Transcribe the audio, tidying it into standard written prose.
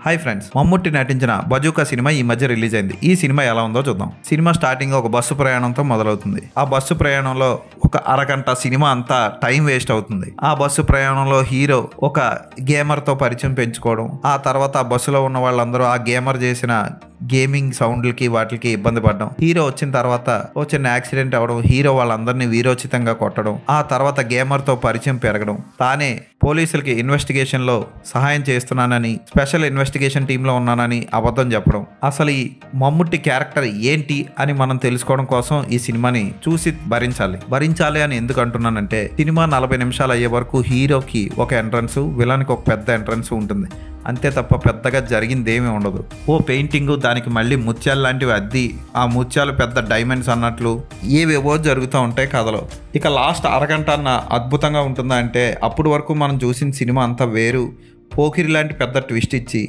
Hi friends, Mammootty నటించిన bazooka cinema ఈ మధ్య రిలీజ్ అయింది. ఈ సినిమా ఎలా ఉందో చూద్దాం. సినిమా స్టార్టింగ్ ఒక బస్సు ప్రయాణంతో మొదలవుతుంది. ఆ బస్సు ప్రయాణంలో ఒక అరగంట సినిమా అంతా టైం వేస్ట్ అవుతుంది. ఆ బస్సు ప్రయాణంలో హీరో ఒక గేమర్ తో పరిచయం పెంచుకోవడం, ఆ తర్వాత ఆ బస్సులో ఉన్న వాళ్ళందరూ ఆ గేమర్ చేసిన గేమింగ్ సౌండ్లకి వాటికి ఇబ్బంది పడడం, హీరో వచ్చిన తర్వాత ఓ చిన్న యాక్సిడెంట్ అవడం, హీరో వాళ్ళందరినీ వీరోచితంగా కొట్టడం, ఆ తర్వాత గేమర్ తో పరిచయం పెరగడం, తానే పోలీసులకి ఇన్వెస్టిగేషన్ లో సహాయం చేస్తున్నానని, స్పెషల్ ఇన్వెస్టిగేషన్ టీమ్ లో ఉన్నానని అబద్ధం చెప్పడం. అసలు ఈ మమ్ముట్టి క్యారెక్టర్ ఏంటి అని మనం తెలుసుకోవడం కోసం ఈ సినిమాని చూసి భరించాలి అని ఎందుకు అంటున్నానంటే, సినిమా 40 నిమిషాలు అయ్యే వరకు హీరోకి ఒక ఎంట్రన్స్, విలన్కి ఒక పెద్ద ఎంట్రన్స్ ఉంటుంది. అంతే తప్ప పెద్దగా జరిగిందేమీ ఉండదు. ఓ పెయింటింగ్, దానికి మళ్ళీ ముత్యాలు లాంటివి అద్ది, ఆ ముత్యాలు పెద్ద డైమండ్స్ అన్నట్లు ఏవేవో జరుగుతూ ఉంటాయి కథలో. ఇక లాస్ట్ అరగంట అన్న అద్భుతంగా ఉంటుందా అంటే, అప్పటి వరకు మనం చూసిన సినిమా అంతా వేరు. పోకిరి లాంటి పెద్ద ట్విస్ట్ ఇచ్చి